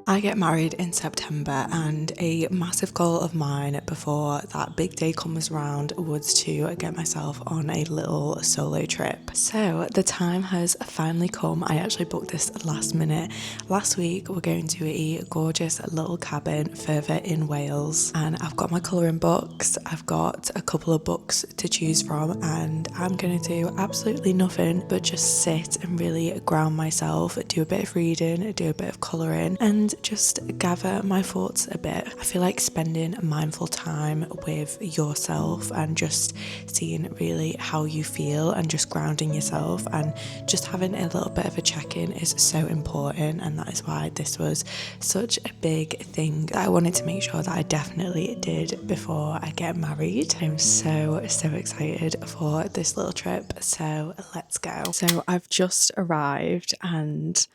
I get married in September, and a massive goal of mine before that big day comes around was to get myself on a little solo trip. So the time has finally come. I actually booked this last minute. Last week we're going to a gorgeous little cabin further in Wales, and I've got my colouring books, I've got a couple of books to choose from, and I'm going to do absolutely nothing but just sit and really ground myself, do a bit of reading, do a bit of colouring, and just gather my thoughts a bit. I feel like spending mindful time with yourself and just seeing really how you feel and just grounding yourself and just having a little bit of a check-in is so important, and that is why this was such a big thing that I wanted to make sure that I definitely did before I get married. I'm so excited for this little trip, so let's go. So I've just arrived and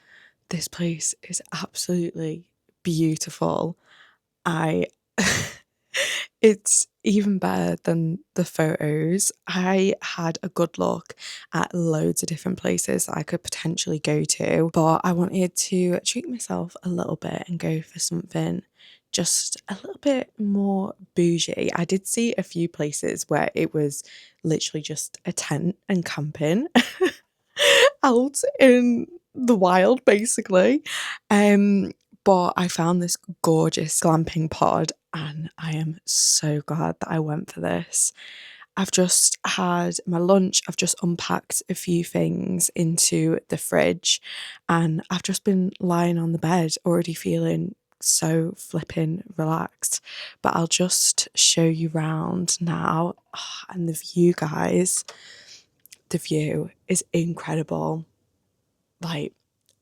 this place is absolutely beautiful. It's even better than the photos. I had a good look at loads of different places that I could potentially go to, but I wanted to treat myself a little bit and go for something just a little bit more bougie. I did see a few places where it was literally just a tent and camping out in the wild, basically. But I found this gorgeous glamping pod, and I am so glad that I went for this. I've just had my lunch, I've just unpacked a few things into the fridge, and I've just been lying on the bed already feeling so flipping relaxed. But I'll just show you round now. And the view, guys, the view is incredible. Like,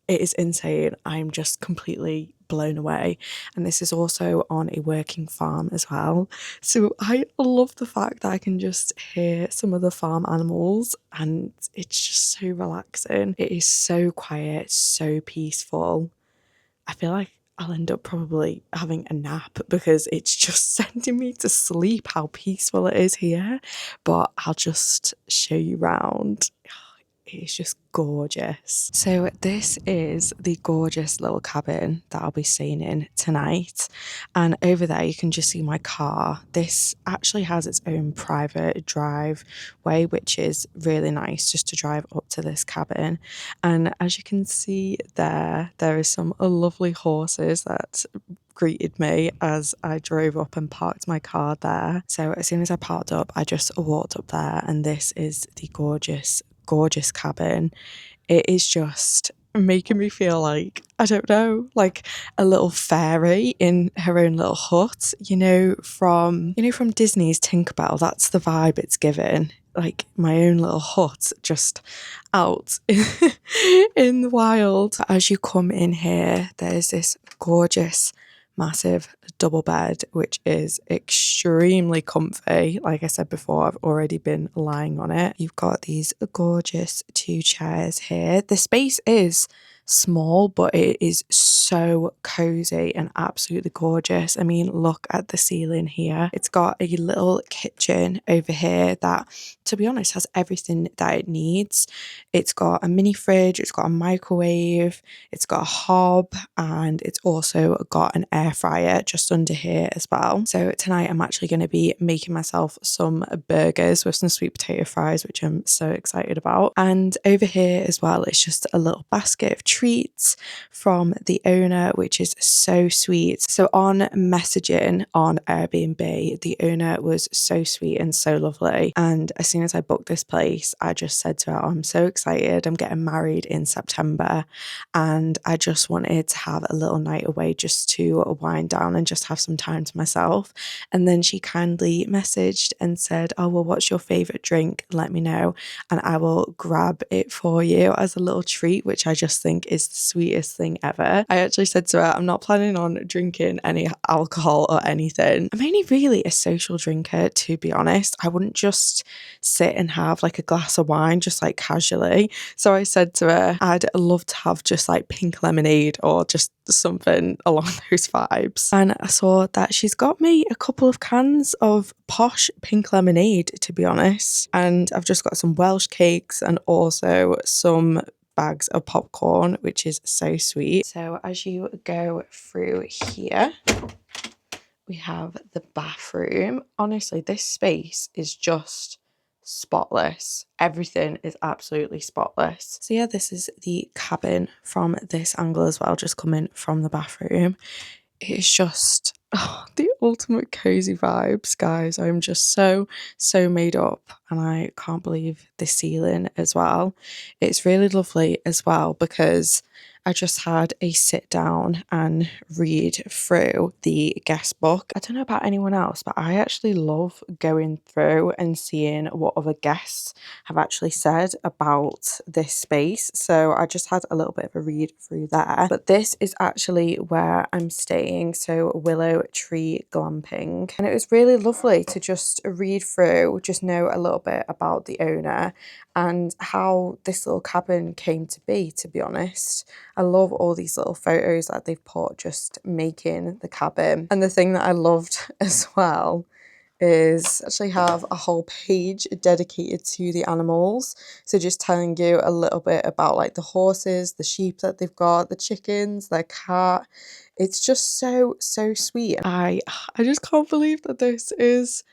it is insane. I'm just completely blown away. And this is also on a working farm as well. So I love the fact that I can just hear some of the farm animals, and it's just so relaxing. It is so quiet, so peaceful. I feel like I'll end up probably having a nap because it's just sending me to sleep how peaceful it is here. But I'll just show you round. It's just gorgeous. So this is the gorgeous little cabin that I'll be staying in tonight. And over there you can just see my car. This actually has its own private driveway, which is really nice just to drive up to this cabin. And as you can see there is some lovely horses that greeted me as I drove up and parked my car there. So as soon as I parked up, I just walked up there, and this is the gorgeous cabin. It is just making me feel like, I don't know, like a little fairy in her own little hut, from Disney's Tinkerbell. That's the vibe it's given. Like my own little hut just out in the wild. As you come in here, there's this gorgeous massive double bed, which is extremely comfy. Like I said before, I've already been lying on it. You've got these gorgeous 2 chairs here. The space is small, but it is so cozy and absolutely gorgeous. I mean, look at the ceiling here. It's got a little kitchen over here that, to be honest, has everything that it needs. It's got a mini fridge, it's got a microwave, it's got a hob, and it's also got an air fryer just under here as well. So tonight I'm actually going to be making myself some burgers with some sweet potato fries, which I'm so excited about. And over here as well, it's just a little basket of treats from the owner, which is so sweet. So on messaging on Airbnb, the owner was so sweet and so lovely. And as soon as I booked this place, I just said to her, I'm so excited. I'm getting married in September, and I just wanted to have a little night away just to wind down and just have some time to myself. And then she kindly messaged and said, oh, well, what's your favourite drink? Let me know, and I will grab it for you as a little treat, which I just think is the sweetest thing ever. I actually said to her, I'm not planning on drinking any alcohol or anything. I'm only really a social drinker, to be honest. I wouldn't just sit and have like a glass of wine just like casually. So I said to her, I'd love to have just like pink lemonade or just something along those vibes. And I saw that she's got me a couple of cans of posh pink lemonade, to be honest. And I've just got some Welsh cakes and also some bags of popcorn, which is so sweet. So as you go through here, we have the bathroom. Honestly, this space is just spotless. Everything is absolutely spotless. So yeah, this is the cabin from this angle as well, just coming from the bathroom. It's just the ultimate cozy vibes, guys. I'm just so made up, and I can't believe the ceiling as well. It's really lovely as well because I just had a sit down and read through the guest book. I don't know about anyone else, but I actually love going through and seeing what other guests have actually said about this space. So I just had a little bit of a read through there. But this is actually where I'm staying, so Willow Tree Glamping. And it was really lovely to just read through, just know a little bit about the owner and how this little cabin came to be honest. I love all these little photos that they've put just making the cabin. And the thing that I loved as well is actually have a whole page dedicated to the animals. So just telling you a little bit about like the horses, the sheep that they've got, the chickens, their cat. It's just so sweet. I just can't believe that this is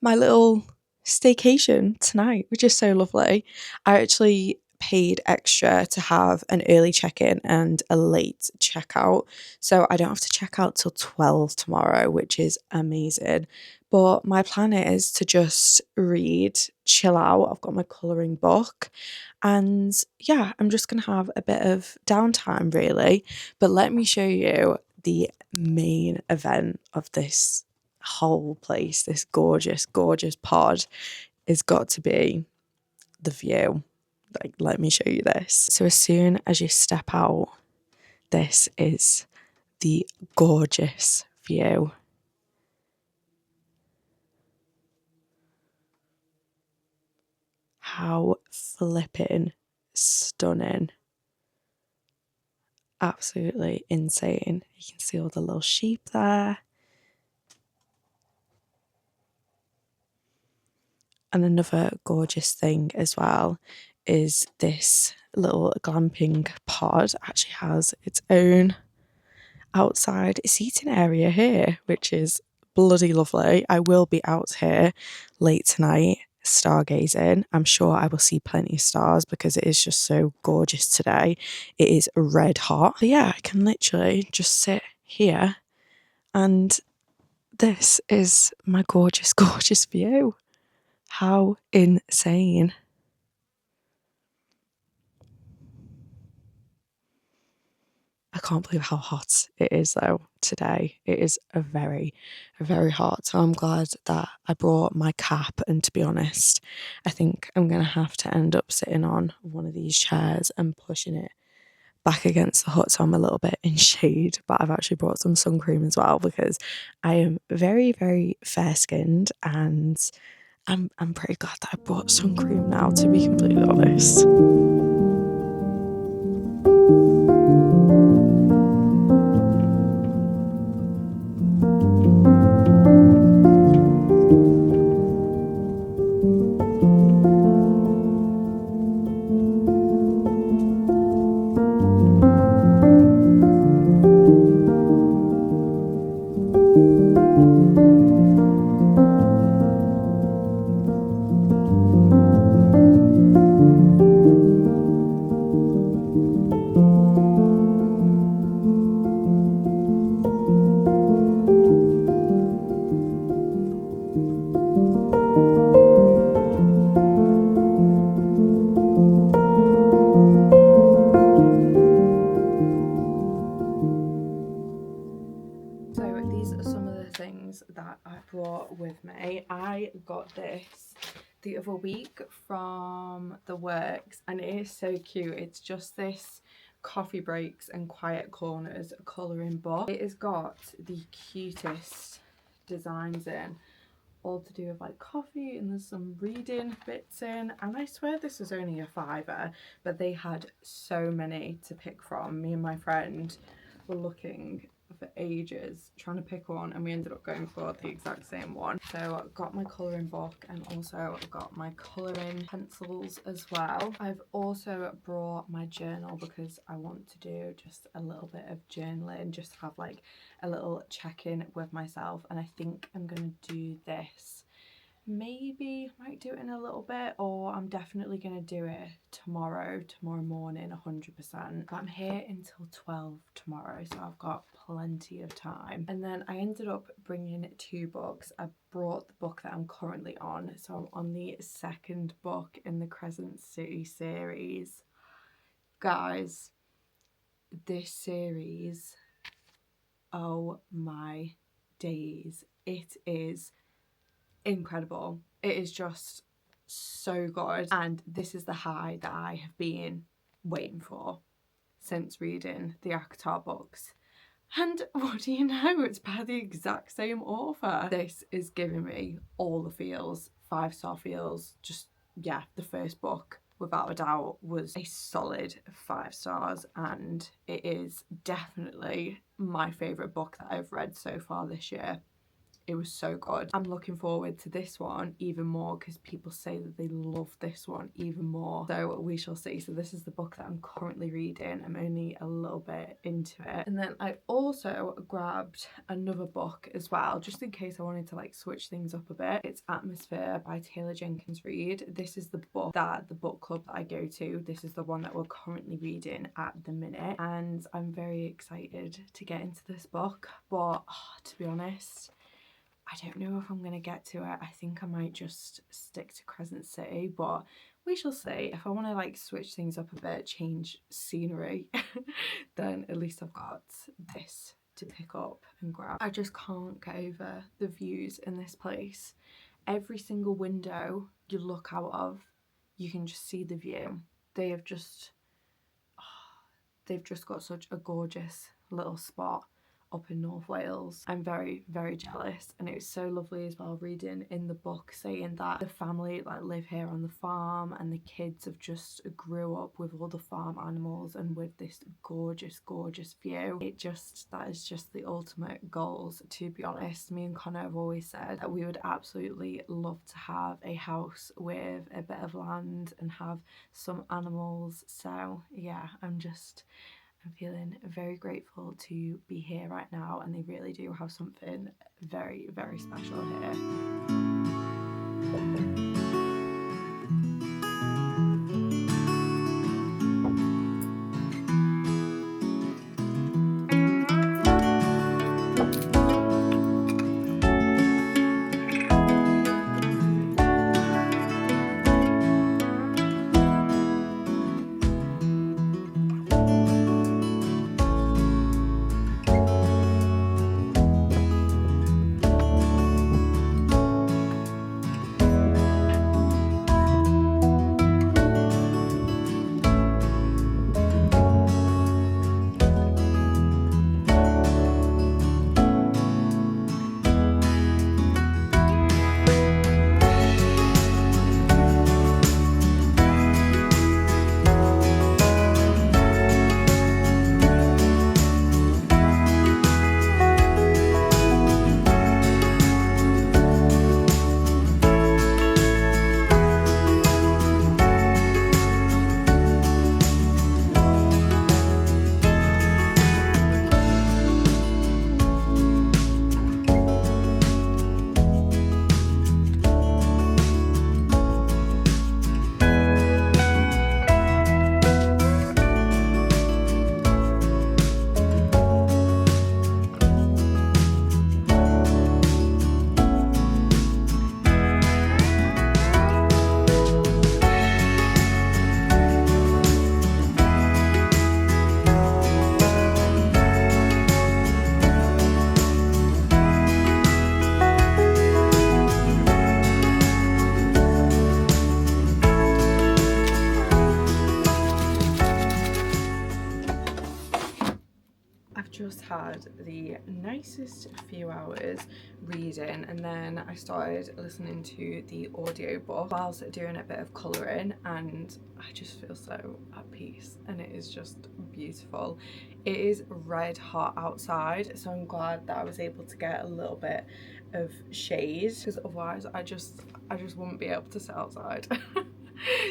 my little staycation tonight, which is so lovely. I actually paid extra to have an early check-in and a late checkout, so I don't have to check out till 12 tomorrow, which is amazing. But my plan is to just read, chill out. I've got my colouring book, and yeah, I'm just gonna have a bit of downtime really. But let me show you the main event of this whole place, this gorgeous pod, is got to be the view. Like, let me show you this. So as soon as you step out, this is the gorgeous view. How flipping stunning. Absolutely insane. You can see all the little sheep there. And another gorgeous thing as well is this little glamping pod actually has its own outside seating area here, which is bloody lovely. I will be out here late tonight stargazing. I'm sure I will see plenty of stars because it is just so gorgeous today. It is red hot. But yeah, I can literally just sit here and this is my gorgeous view. How insane. I can't believe how hot it is though today. It is very hot. So I'm glad that I brought my cap, and to be honest, I think I'm going to have to end up sitting on one of these chairs and pushing it back against the hut so I'm a little bit in shade. But I've actually brought some sun cream as well because I am very fair skinned, and I'm pretty glad that I brought sun cream now, to be completely honest. That I brought with me. I got this the other week from the works and it is so cute. It's just this Coffee Breaks and Quiet Corners colouring book. It has got the cutest designs in, all to do with like coffee, and there's some reading bits in, and I swear this was only a £5, but they had so many to pick from. Me and my friend were looking for ages trying to pick one, and we ended up going for the exact same one. So I got my colouring book, and also got my colouring pencils as well. I've also brought my journal because I want to do just a little bit of journaling, just have like a little check-in with myself, and I think I'm gonna do this. Maybe might do it in a little bit, or I'm definitely gonna do it tomorrow morning, 100%. But I'm here until 12 tomorrow, so I've got plenty of time. And then I ended up bringing 2 books. I brought the book that I'm currently on, so I'm on the 2nd book in the Crescent City series. Guys, this series, oh my days, it is incredible. It is just so good, and this is the high that I have been waiting for since reading the ACOTAR books. And what do you know, it's by the exact same author. This is giving me all the feels, 5-star feels. Just, yeah, the first book without a doubt was a solid 5 stars, and it is definitely my favourite book that I've read so far this year. It was so good. I'm looking forward to this one even more because people say that they love this one even more. So we shall see. So this is the book that I'm currently reading. I'm only a little bit into it. And then I also grabbed another book as well, just in case I wanted to like switch things up a bit. It's Atmosphere by Taylor Jenkins Reid. This is the book that the book club that I go to, this is the one that we're currently reading at the minute. And I'm very excited to get into this book. But to be honest, I don't know if I'm going to get to it. I think I might just stick to Crescent City, but we shall see. If I want to like switch things up a bit, change scenery, then at least I've got this to pick up and grab. I just can't get over the views in this place. Every single window you look out of, you can just see the view. They've just got such a gorgeous little spot up in North Wales. I'm very, very jealous, and it was so lovely as well reading in the book saying that the family like live here on the farm, and the kids have just grew up with all the farm animals and with this gorgeous view. That is just the ultimate goals, to be honest. Me and Connor have always said that we would absolutely love to have a house with a bit of land and have some animals. So yeah, I'm feeling very grateful to be here right now, and they really do have something very, very special here. had the nicest few hours reading, and then I started listening to the audiobook whilst doing a bit of colouring, and I just feel so at peace, and it is just beautiful. It is red hot outside, so I'm glad that I was able to get a little bit of shade, because otherwise I just wouldn't be able to sit outside.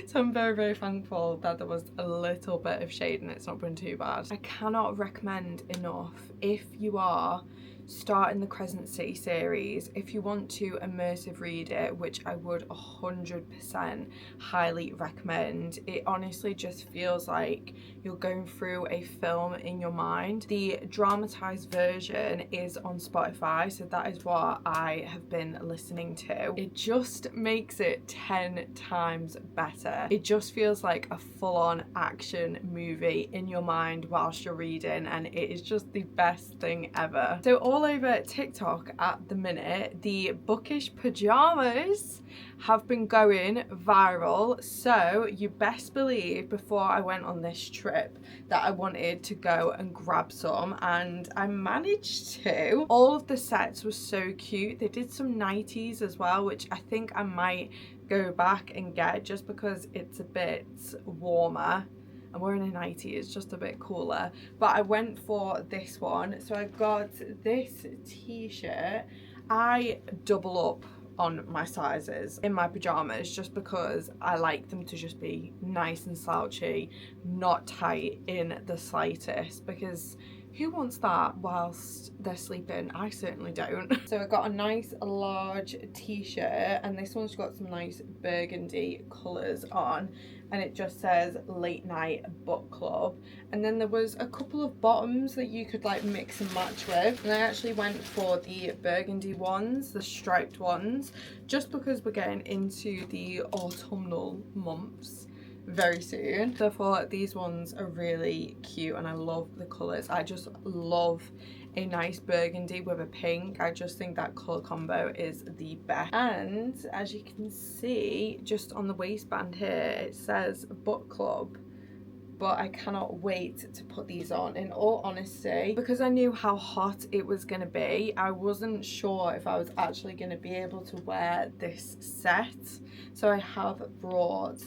So I'm very, very thankful that there was a little bit of shade and it's not been too bad. I cannot recommend enough, if you are starting the Crescent City series, if you want to immersive read it, which I would 100% highly recommend. It honestly just feels like you're going through a film in your mind. The dramatized version is on Spotify, so that is what I have been listening to. It just makes it 10 times better. It just feels like a full-on action movie in your mind whilst you're reading, and it is just the best thing ever. So all over TikTok at the minute, the bookish pajamas have been going viral, so you best believe before I went on this trip that I wanted to go and grab some, and I managed to. All of the sets were so cute. They did some nighties as well, which I think I might go back and get just because it's a bit warmer. I'm wearing a nightie, it's just a bit cooler, but I went for this one. So I got this t-shirt. I double up on my sizes in my pajamas just because I like them to just be nice and slouchy, not tight in the slightest, because who wants that whilst they're sleeping? I certainly don't. So I got a nice large t-shirt, and this one's got some nice burgundy colours on, and it just says late night book club. And then there was a couple of bottoms that you could like mix and match with, and I actually went for the burgundy ones, the striped ones, just because we're getting into the autumnal months very soon. So I thought these ones are really cute and I love the colours. I just love a nice burgundy with a pink. I just think that colour combo is the best. And as you can see, just on the waistband here, it says book club. But I cannot wait to put these on. In all honesty, because I knew how hot it was going to be, I wasn't sure if I was actually going to be able to wear this set. So I have brought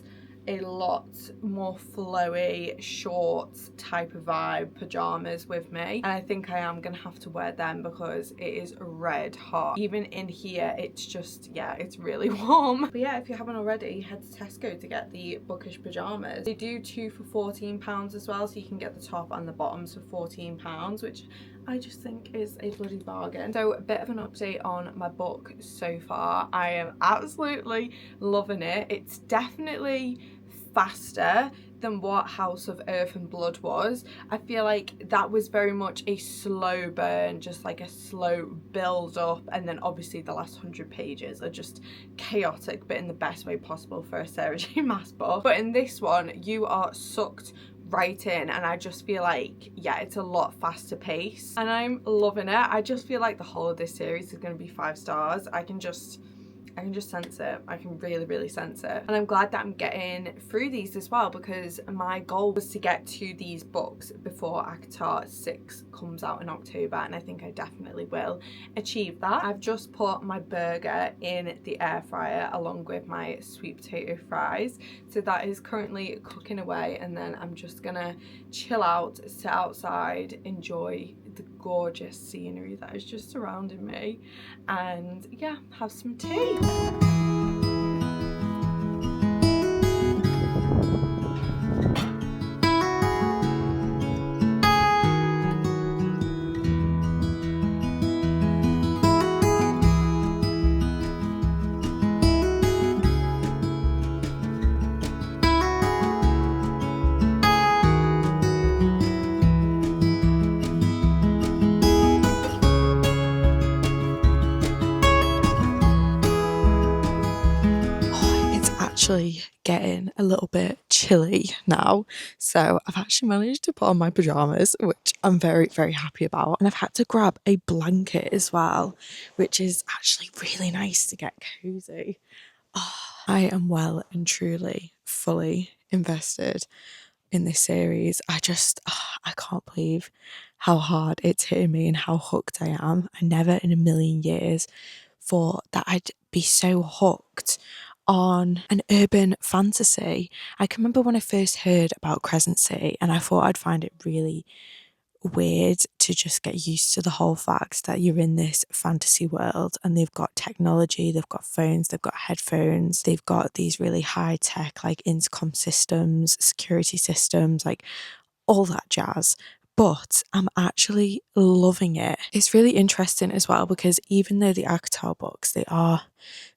a lot more flowy, short type of vibe pajamas with me, and I think I am gonna have to wear them because it is red hot. Even in here, it's just, yeah, it's really warm. But yeah, if you haven't already, head to Tesco to get the bookish pajamas. They do 2 for £14 as well, so you can get the top and the bottoms for £14, which I just think is a bloody bargain. So a bit of an update on my book so far. I am absolutely loving it. It's definitely faster than what House of Earth and Blood was. I feel like that was very much a slow burn, just like a slow build up, and then obviously the last 100 pages are just chaotic, but in the best way possible for a Sarah J Maas book. But in this one, you are sucked right in, and I just feel like, yeah, it's a lot faster pace and I'm loving it. I just feel like the whole of this series is going to be 5 stars. I can just sense it. I can really sense it, and I'm glad that I'm getting through these as well, because my goal was to get to these books before ACOTAR 6 comes out in October, and I think I definitely will achieve that. I've just put my burger in the air fryer along with my sweet potato fries, so that is currently cooking away, and then I'm just gonna chill out, sit outside, enjoy the gorgeous scenery that is just surrounding me, and yeah, have some tea. Actually getting a little bit chilly now, so I've actually managed to put on my pajamas, which I'm very happy about, and I've had to grab a blanket as well, which is actually really nice to get cozy. I am well and truly fully invested in this series. I can't believe how hard it's hitting me and how hooked I am. I never in a million years thought that I'd be so hooked on an urban fantasy. I can remember when I first heard about Crescent City and I thought I'd find it really weird to just get used to the whole fact that you're in this fantasy world and they've got technology, they've got phones, they've got headphones, they've got these really high tech like intercom systems, security systems, like all that jazz. But I'm actually loving it. It's really interesting as well because even though the Akatar books, they are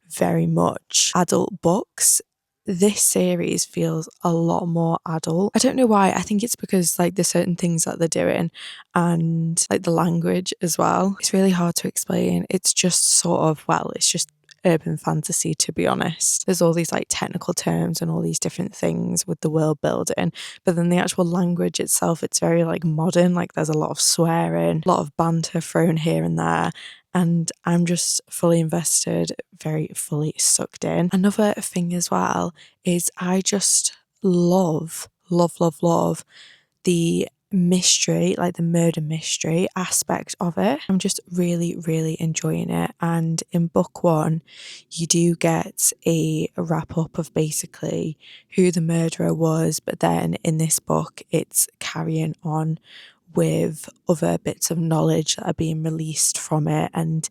very much adult books, this series feels a lot more adult. I don't know why. I think it's because like there's certain things that they're doing and like the language as well. It's really hard to explain. It's just sort of, well, it's just urban fantasy, to be honest. There's all these like technical terms and all these different things with the world building, but then the actual language itself, it's very like modern. Like there's a lot of swearing, a lot of banter thrown here and there, and I'm just fully invested, very fully sucked in. Another thing as well is I just love the mystery, like the murder mystery aspect of it. I'm just really, really enjoying it. And in book one, you do get a wrap up of basically who the murderer was, but then in this book, it's carrying on with other bits of knowledge that are being released from it, and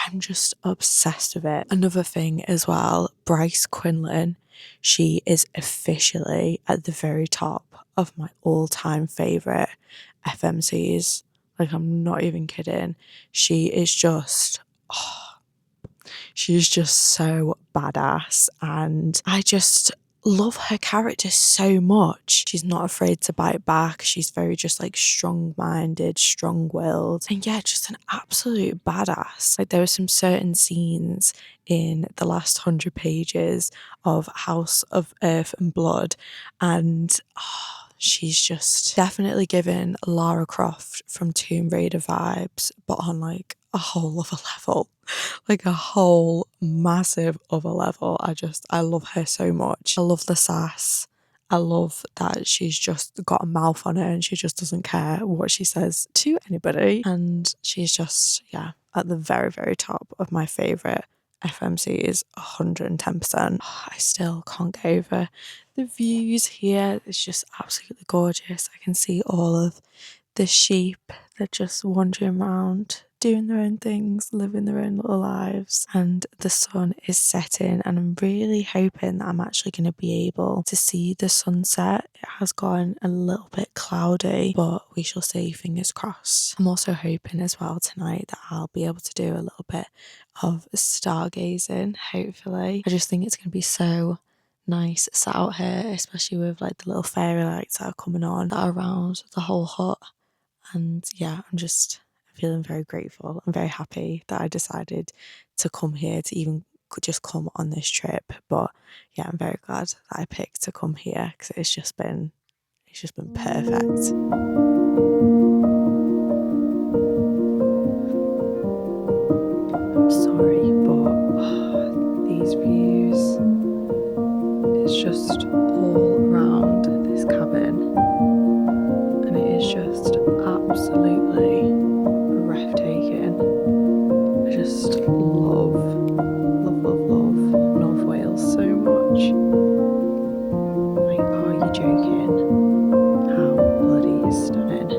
I'm just obsessed with it. Another thing as well, Bryce Quinlan, she is officially at the very top of my all-time favourite FMCs. Like, I'm not even kidding. She is just, she's just so badass, and I just love her character so much. She's not afraid to bite back. She's very just like strong-minded, strong-willed, and yeah, just an absolute badass. Like there were some certain scenes in the last 100 pages of House of Earth and Blood, and she's just definitely given Lara Croft from Tomb Raider vibes, but on like a whole other level. Like a whole massive other level. I love her so much. I love the sass. I love that she's just got a mouth on her and she just doesn't care what she says to anybody. And she's just, yeah, at the very, very top of my favourite FMCs, 110%. I still can't get over the views here. It's just absolutely gorgeous. I can see all of the sheep. They're just wandering around, doing their own things, living their own little lives. And the sun is setting, and I'm really hoping that I'm actually going to be able to see the sunset. It has gone a little bit cloudy, but we shall see, fingers crossed. I'm also hoping as well tonight that I'll be able to do a little bit of stargazing, hopefully. I just think it's going to be so nice sat out here, especially with like the little fairy lights that are coming on that are around the whole hut. And yeah, I'm just feeling very grateful. I'm very happy that I decided to come here, to even just come on this trip. But yeah, I'm very glad that I picked to come here because it's just been perfect. I'm sorry, but these views, it's just all around this cabin, and it is just absolutely breathtaking. I just love North Wales so much. Like, are you joking? How bloody stunning.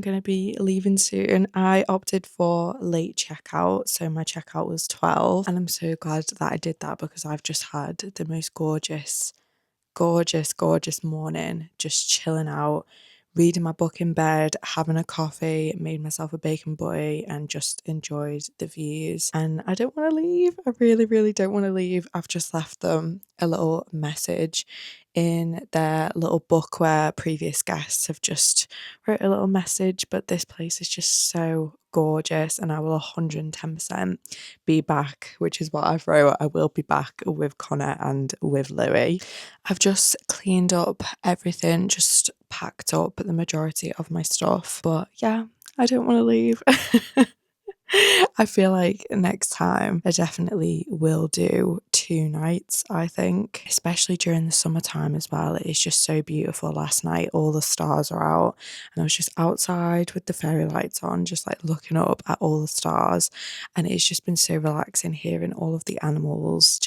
going to be leaving soon. I opted for late checkout, so my checkout was 12, and I'm so glad that I did that because I've just had the most gorgeous morning, just chilling out, reading my book in bed, having a coffee, made myself a bacon butty, and just enjoyed the views. And I don't want to leave. I really don't want to leave. I've just left them a little message in their little book where previous guests have just wrote a little message, but this place is just so gorgeous and I will 110% be back, which is what I've wrote. I will be back with Connor and with Louis. I've just cleaned up everything, just packed up the majority of my stuff, but yeah, I don't want to leave. I feel like next time I definitely will do 2 nights, I think, especially during the summertime as well. It is just so beautiful. Last night, all the stars are out, and I was just outside with the fairy lights on, just like looking up at all the stars. And it's just been so relaxing hearing all of the animals.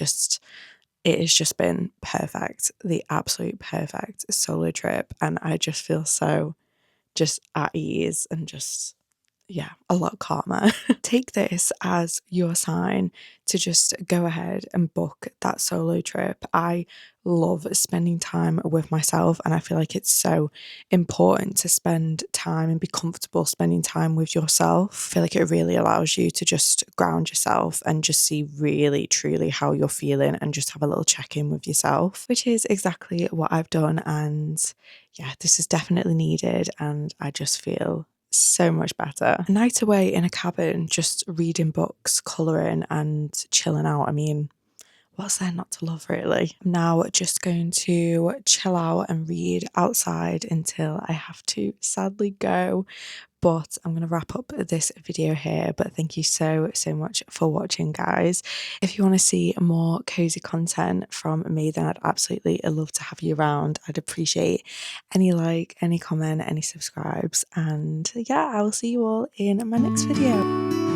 It has just been perfect, the absolute perfect solo trip. And I just feel so just at ease and just, yeah, a lot calmer. Take this as your sign to just go ahead and book that solo trip. I love spending time with myself, and I feel like it's so important to spend time and be comfortable spending time with yourself. I feel like it really allows you to just ground yourself and just see really truly how you're feeling and just have a little check-in with yourself, which is exactly what I've done. And yeah, this is definitely needed, and I just feel so much better. A night away in a cabin, just reading books, colouring and chilling out. I mean, what's there not to love, really? I'm now just going to chill out and read outside until I have to sadly go. But I'm going to wrap up this video here. But thank you so much for watching, guys. If you want to see more cozy content from me, then I'd absolutely love to have you around. I'd appreciate any like, any comment, any subscribes. And yeah, I will see you all in my next video.